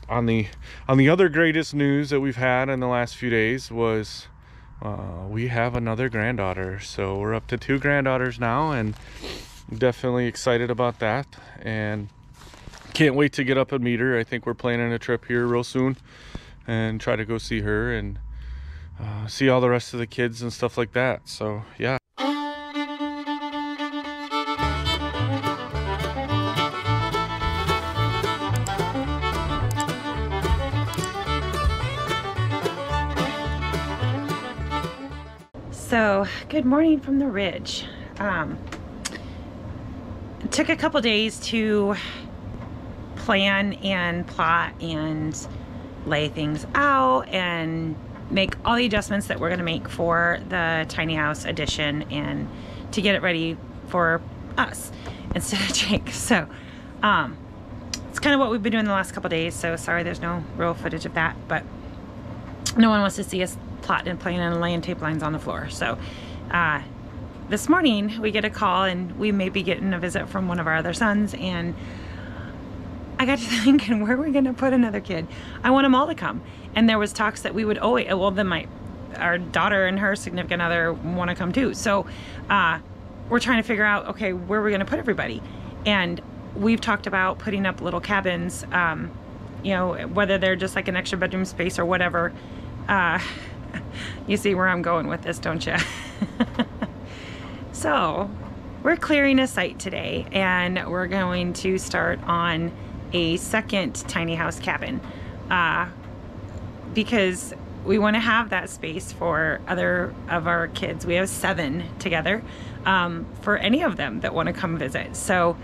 on the other greatest news that we've had in the last few days was we have another granddaughter. So we're up to 2 granddaughters now, and definitely excited about that, and can't wait to get up and meet her. I think we're planning a trip here real soon and try to go see her and see all the rest of the kids and stuff like that. So yeah. So, good morning from the ridge. It took a couple days to plan and plot and lay things out and make all the adjustments that we're going to make for the tiny house addition and to get it ready for us instead of Jake. So, it's kind of what we've been doing the last couple days. So sorry, there's no real footage of that, but no one wants to see us plotting and playing and laying tape lines on the floor. So this morning we get a call, and we may be getting a visit from one of our other sons, and I got to thinking, where are we gonna put another kid? I want them all to come. And there was talks that we would always, well then our daughter and her significant other want to come too. So we're trying to figure out, okay, where we're gonna put everybody. And we've talked about putting up little cabins, you know, whether they're just like an extra bedroom space or whatever. You see where I'm going with this, don't you? So we're clearing a site today, and we're going to start on a second tiny house cabin because we want to have that space for other of our kids. We have 7 together, for any of them that want to come visit. So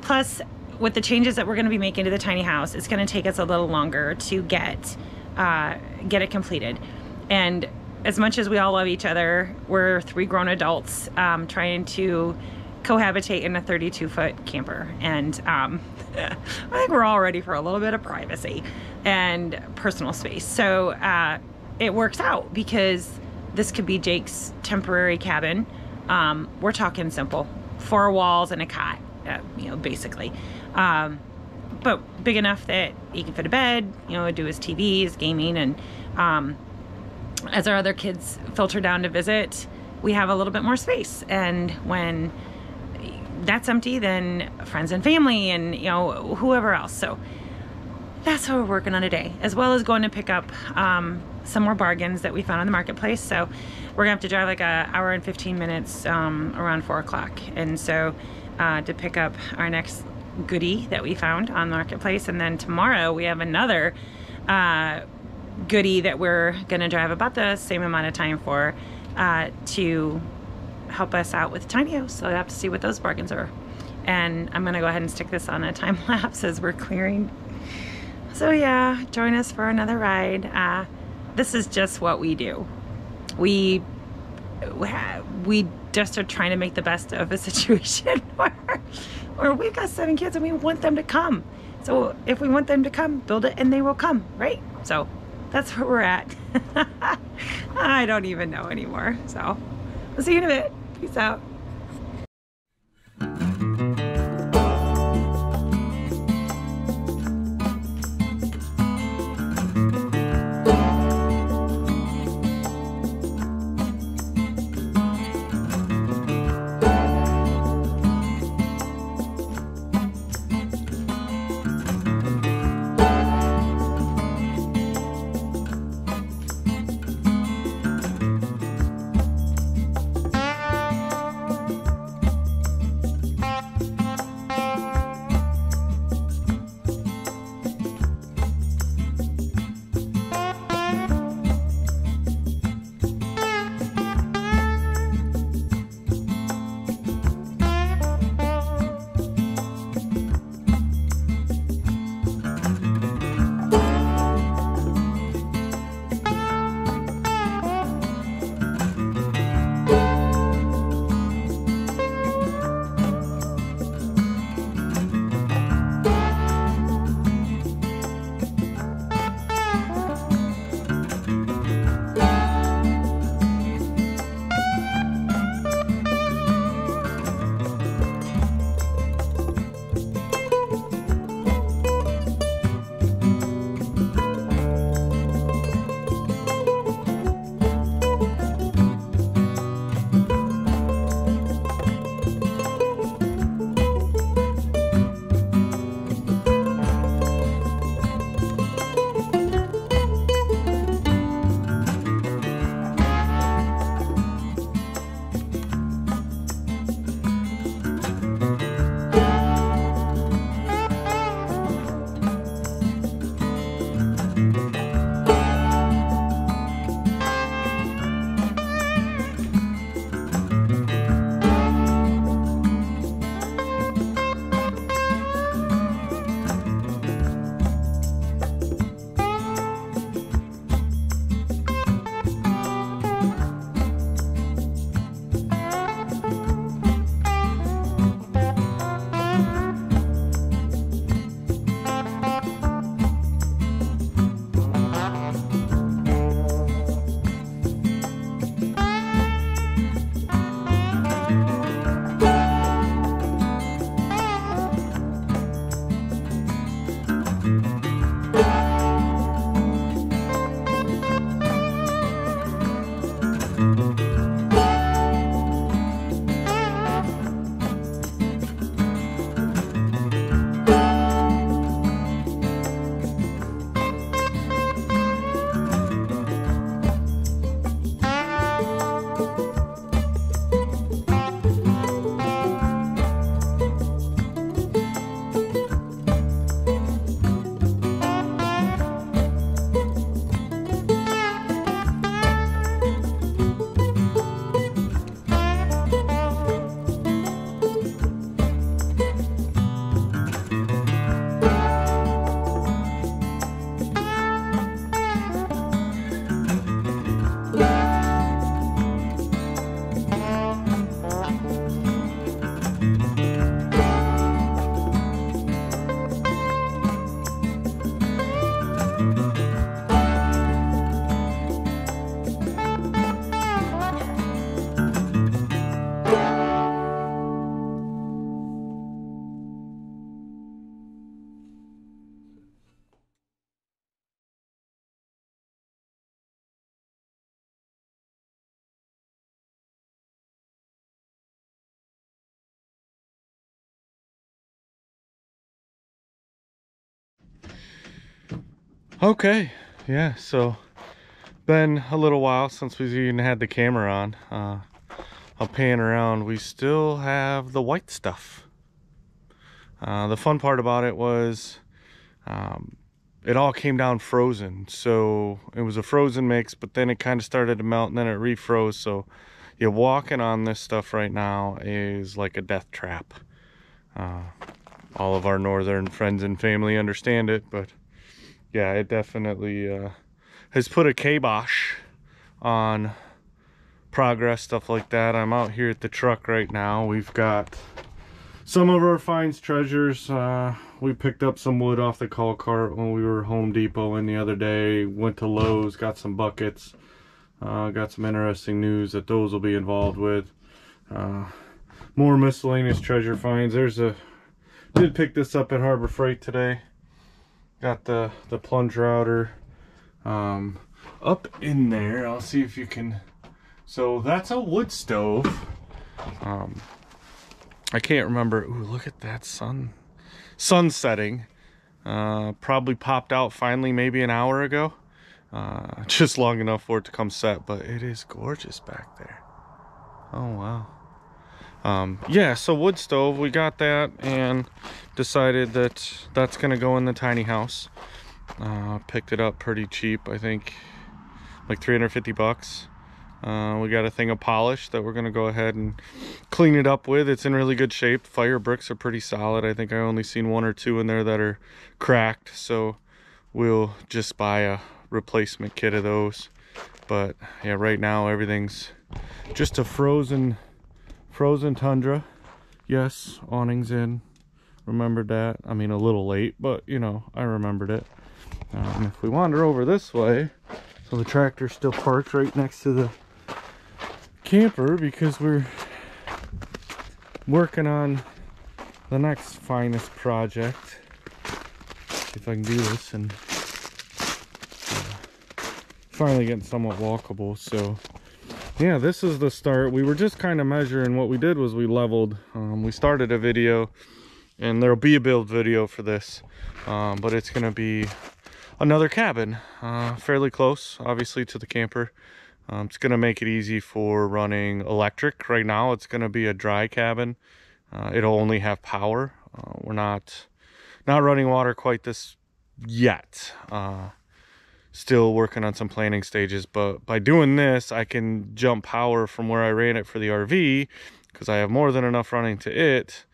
plus with the changes that we're going to be making to the tiny house, it's going to take us a little longer to get it completed. And as much as we all love each other, we're 3 grown adults trying to cohabitate in a 32-foot camper, and I think we're all ready for a little bit of privacy and personal space. So it works out because this could be Jake's temporary cabin. We're talking simple, 4 walls and a cot, you know, basically. But big enough that he can fit a bed, you know, do his TV, his gaming, and as our other kids filter down to visit, we have a little bit more space. And when that's empty, then friends and family and, you know, whoever else. So that's what we're working on today, as well as going to pick up some more bargains that we found on the marketplace. So we're gonna have to drive like an hour and 15 minutes around 4 o'clock. And so to pick up our next goodie that we found on the marketplace. And then tomorrow we have another goodie that we're gonna drive about the same amount of time for to help us out with tiny house. So I have to see what those bargains are. And I'm gonna go ahead and stick this on a time lapse as we're clearing. So yeah, join us for another ride. This is just what we do. We just are trying to make the best of a situation where we've got 7 kids and we want them to come. So if we want them to come, build it and they will come, right? So that's where we're at. I don't even know anymore. So we'll see you in a bit. Peace out. Okay, yeah, so been a little while since we've even had the camera on. I'll pan around. We still have the white stuff. The fun part about it was it all came down frozen. So it was a frozen mix, but then it kind of started to melt and then it refroze. So yeah, walking on this stuff right now is like a death trap. All of our northern friends and family understand it, but yeah, it definitely has put a kibosh on progress, stuff like that. I'm out here at the truck right now. We've got some of our finds treasures. We picked up some wood off the call cart when we were Home Depot in the other day. Went to Lowe's, got some buckets. Got some interesting news that those will be involved with. More miscellaneous treasure finds. Did pick this up at Harbor Freight today. Got the plunge router up in there. I'll see if you can. So that's a wood stove. I can't remember. Ooh, look at that sun setting. Probably popped out finally maybe an hour ago. Just long enough for it to come set, but it is gorgeous back there. Oh wow. Yeah, so wood stove, we got that and decided that that's gonna go in the tiny house. Picked it up pretty cheap, I think like 350 bucks. We got a thing of polish that we're gonna go ahead and clean it up with. It's in really good shape. Fire bricks are pretty solid. I think I only seen one or two in there that are cracked, so we'll just buy a replacement kit of those. But yeah, right now everything's just a frozen tundra. Yes, awnings in, remembered that. I mean, a little late, but you know, I remembered it. If we wander over this way, so the tractor's still parked right next to the camper because we're working on the next finest project. See if I can do this, and finally getting somewhat walkable. So yeah, this is the start. We were just kind of measuring. What we did was we leveled. We started a video, and there'll be a build video for this, but it's gonna be another cabin, fairly close obviously to the camper. It's gonna make it easy for running electric. Right now it's gonna be a dry cabin. It'll only have power. We're not running water quite this yet. Still working on some planning stages, but by doing this I can jump power from where I ran it for the RV, because I have more than enough running to it.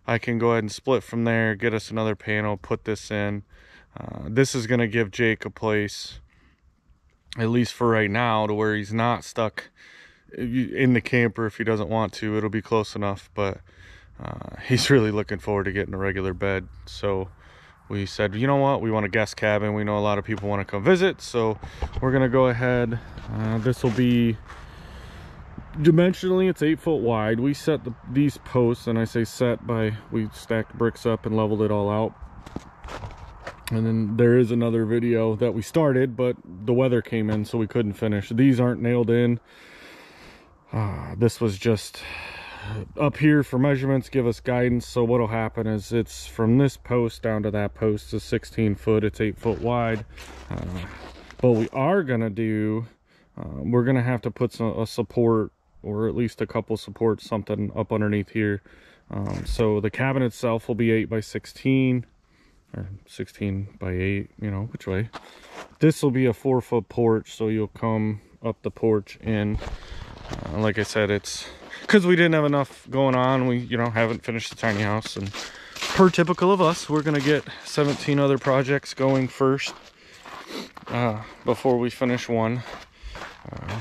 I can go ahead and split from there, get us another panel, put this in. This is going to give Jake a place, at least for right now, to where he's not stuck in the camper if he doesn't want to. It'll be close enough, but he's really looking forward to getting a regular bed. So we said, you know what, we want a guest cabin. We know a lot of people want to come visit, so we're going to go ahead. This will be dimensionally, it's 8 foot wide. We set these posts, and I say set by, we stacked bricks up and leveled it all out. And then there is another video that we started, but the weather came in, so we couldn't finish. These aren't nailed in. This was just up here for measurements, give us guidance. So what'll happen is it's from this post down to that post is 16 foot. It's 8 foot wide. But we are gonna do, we're gonna have to put a support, or at least a couple supports, something up underneath here. So the cabin itself will be 8 by 16. Or 16 by 8, you know, which way. This will be a 4 foot porch, so you'll come up the porch in. Like I said, it's because we didn't have enough going on. We, you know, haven't finished the tiny house, and per typical of us, we're gonna get 17 other projects going first before we finish one.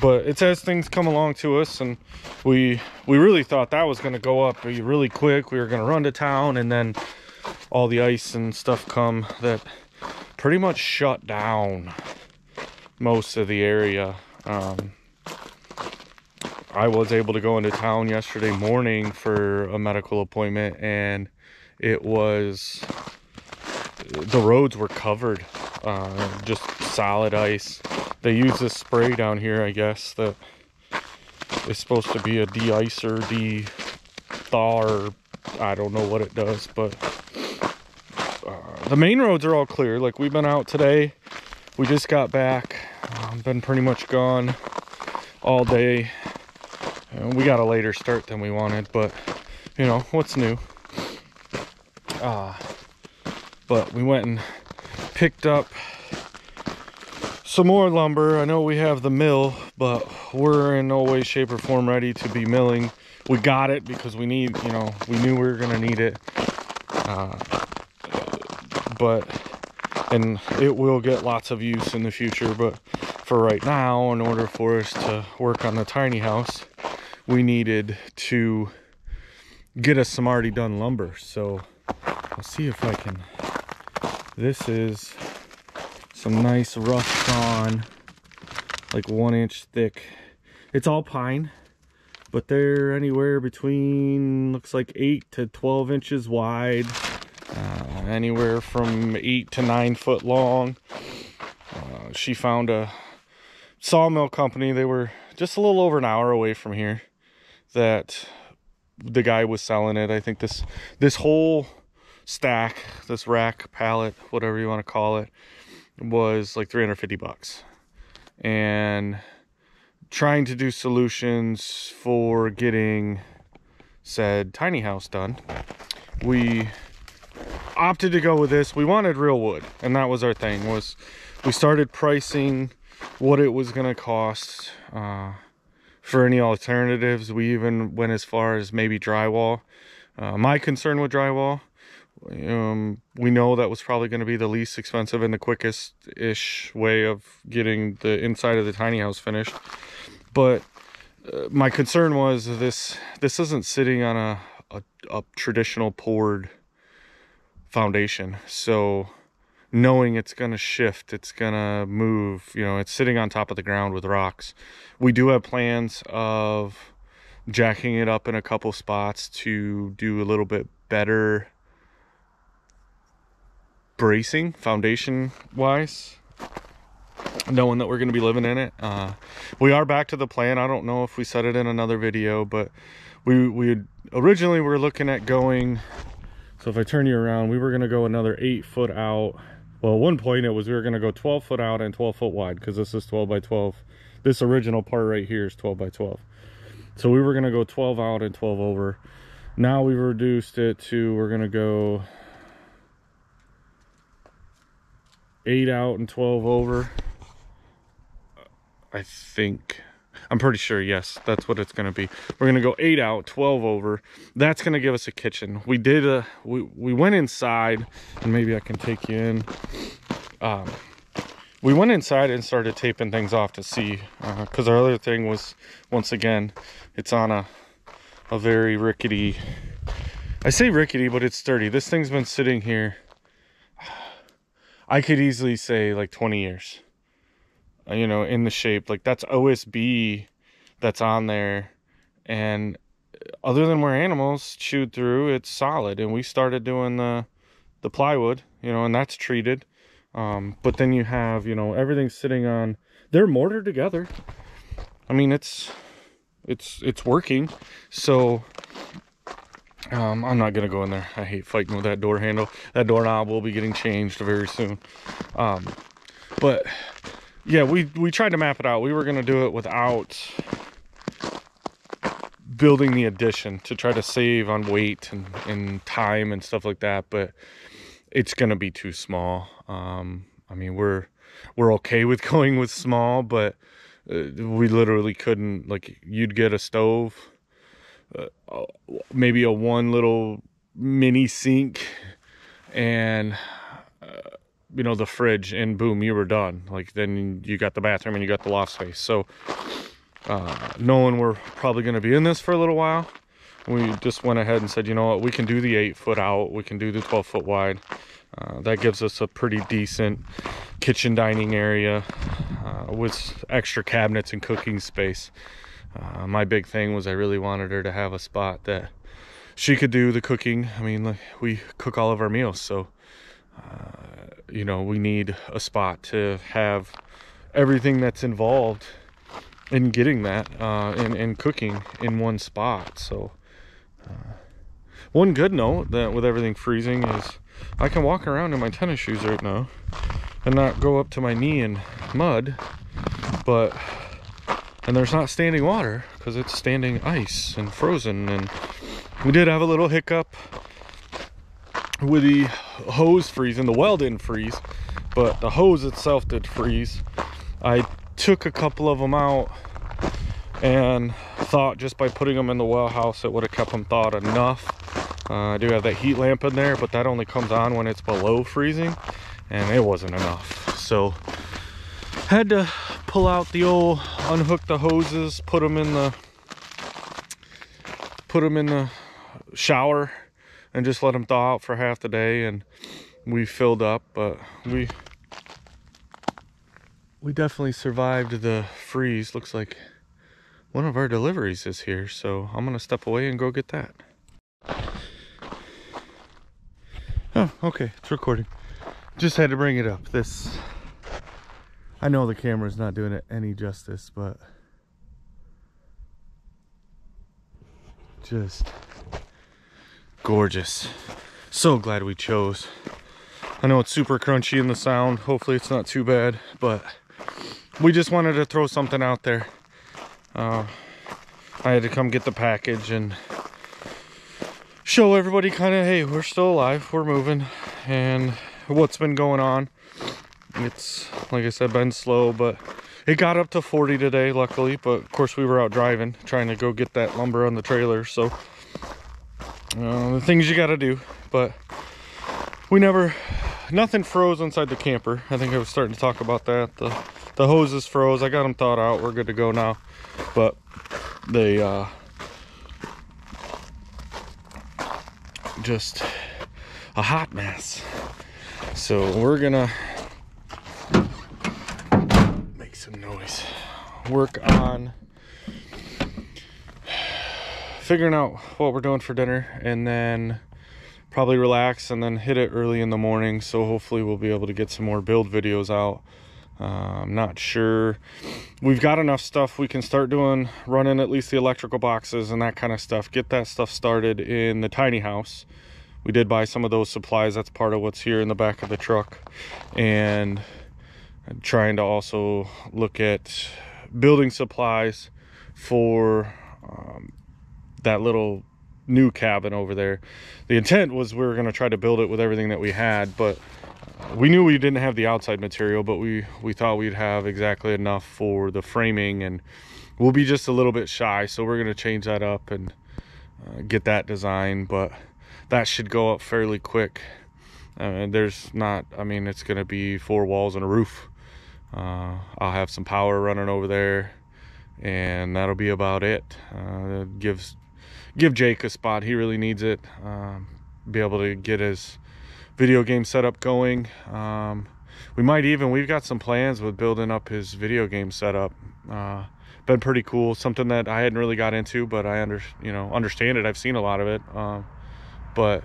But it's as things come along to us, and we really thought that was gonna go up really quick. We were gonna run to town, and then all the ice and stuff come that pretty much shut down most of the area. I was able to go into town yesterday morning for a medical appointment, and it was, the roads were covered, just solid ice. They use this spray down here, I guess, that is supposed to be a de-icer, de-thaw, I don't know what it does, but the main roads are all clear. Like, we've been out today, We just got back. Been pretty much gone all day. We got a later start than we wanted, but you know, what's new? But we went and picked up some more lumber. I know we have the mill, but we're in no way, shape, or form ready to be milling. We got it because we need, you know, we knew we were gonna need it. And it will get lots of use in the future, but for right now, in order for us to work on the tiny house, we needed to get us some already done lumber. So I'll see if I can. This is some nice rough sawn, like 1 inch thick. It's all pine, but they're anywhere between, looks like 8 to 12 inches wide, anywhere from 8 to 9 foot long. She found a sawmill company. They were just a little over an hour away from here, that the guy was selling it. I think this whole stack, this rack, pallet, whatever you want to call it, was like 350 bucks. And trying to do solutions for getting said tiny house done, we opted to go with this. We wanted real wood, and that was our thing. Was we started pricing what it was going to cost for any alternatives. We even went as far as maybe drywall. My concern with drywall, we know that was probably going to be the least expensive and the quickest ish way of getting the inside of the tiny house finished. But my concern was this isn't sitting on a traditional poured foundation. So knowing it's going to shift, it's going to move, you know, it's sitting on top of the ground with rocks. We do have plans of jacking it up in a couple spots to do a little bit better bracing foundation wise, knowing that we're going to be living in it. We are back to the plan. I don't know if we said it in another video, but we originally were looking at going, so if I turn you around, we were going to go another 8 foot out. Well, at one point it was we were going to go 12 foot out and 12 foot wide, because this is 12 by 12. This original part right here is 12 by 12. So we were going to go 12 out and 12 over. Now we've reduced it to, we're going to go 8 out and 12 over. I think, I'm pretty sure, yes, that's what it's going to be. We're going to go 8 out, 12 over. That's going to give us a kitchen. We did we went inside, and maybe I can take you in. We went inside and started taping things off to see, because our other thing was, once again, it's on a very rickety, I say rickety, but it's sturdy. This thing's been sitting here, I could easily say like 20 years. You know, in the shape, like that's OSB that's on there, and other than where animals chewed through, it's solid. And we started doing the plywood, you know, and that's treated. But then you have, you know, everything sitting on, they're mortared together. I mean, it's working. So I'm not gonna go in there. I hate fighting with that door handle. That doorknob will be getting changed very soon. But yeah, we tried to map it out. We were going to do it without building the addition to try to save on weight and time and stuff like that, but it's going to be too small. I mean, we're okay with going with small, but we literally couldn't, like, you'd get a stove, maybe a one little mini sink, and you know, the fridge, and boom, you were done. Like, then you got the bathroom and you got the loft space. So knowing we're probably going to be in this for a little while, we just went ahead and said, you know what, we can do the 8 foot out, we can do the 12 foot wide. That gives us a pretty decent kitchen dining area with extra cabinets and cooking space. My big thing was I really wanted her to have a spot that she could do the cooking. I mean, like, we cook all of our meals, so you know, we need a spot to have everything that's involved in getting that and cooking in one spot. So one good note that with everything freezing is I can walk around in my tennis shoes right now. and not go up to my knee in mud, and there's not standing water because it's standing ice and frozen. And we did have a little hiccup with the hose freezing. The well didn't freeze, but the hose itself did freeze. I took a couple of them out and thought just by putting them in the well house it would have kept them thawed enough. I do have that heat lamp in there, but that only comes on when it's below freezing, and it wasn't enough. So had to pull out the old, unhook the hoses, put them in the shower and just let them thaw out for half the day, and we filled up. But we definitely survived the freeze. Looks like one of our deliveries is here, so I'm gonna step away and go get that. Oh, okay, it's recording. Just had to bring it up. This, I know the camera's not doing it any justice, but just gorgeous. So glad we chose. I know it's super crunchy in the sound. Hopefully it's not too bad, but we just wanted to throw something out there. I had to come get the package and show everybody kind of, hey, we're still alive, we're moving, and what's been going on. It's, like I said, been slow, but it got up to 40 today, luckily. But of course we were out driving, trying to go get that lumber on the trailer, so the things you gotta do. But nothing froze inside the camper. I think I was starting to talk about that. The hoses froze. I got them thawed out, we're good to go now. But they just a hot mess. So we're gonna make some noise, work on figuring out what we're doing for dinner, and then probably relax and then hit it early in the morning. So hopefully we'll be able to get some more build videos out. I'm not sure. We've got enough stuff we can start doing, running at least the electrical boxes and that kind of stuff. Get that stuff started in the tiny house. We did buy some of those supplies. That's part of what's here in the back of the truck. And I'm trying to also look at building supplies for that little new cabin over there. The intent was we were going to try to build it with everything that we had, but we knew we didn't have the outside material, but we thought we'd have exactly enough for the framing, and we'll be just a little bit shy. So we're going to change that up and get that design, but that should go up fairly quick. There's not, I mean, it's going to be 4 walls and a roof. I'll have some power running over there, and that'll be about it. Give Jake a spot. He really needs it. Be able to get his video game setup going. We've got some plans with building up his video game setup. Been pretty cool. Something that I hadn't really got into, but I understand it. I've seen a lot of it. But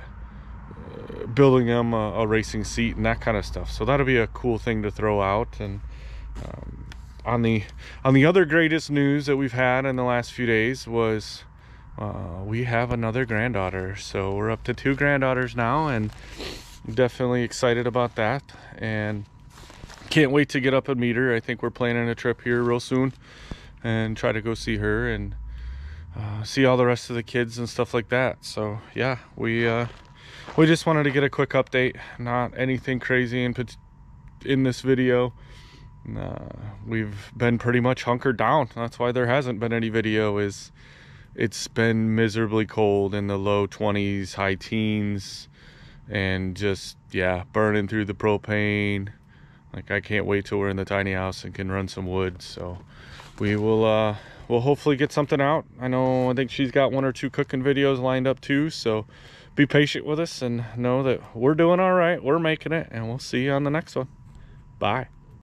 building him a racing seat and that kind of stuff. So that'll be a cool thing to throw out. And on the other greatest news that we've had in the last few days was we have another granddaughter. So we're up to 2 granddaughters now, and definitely excited about that, and can't wait to get up and meet her. I think we're planning a trip here real soon and try to go see her and see all the rest of the kids and stuff like that. So yeah, we just wanted to get a quick update. Not anything crazy in this video. We've been pretty much hunkered down. That's why there hasn't been any video. It's been miserably cold in the low 20s, high teens, and just, yeah, burning through the propane. Like, I can't wait till we're in the tiny house and can run some wood. So we'll hopefully get something out. I think she's got 1 or 2 cooking videos lined up too, so be patient with us and know that we're doing all right, we're making it, and we'll see you on the next one. Bye.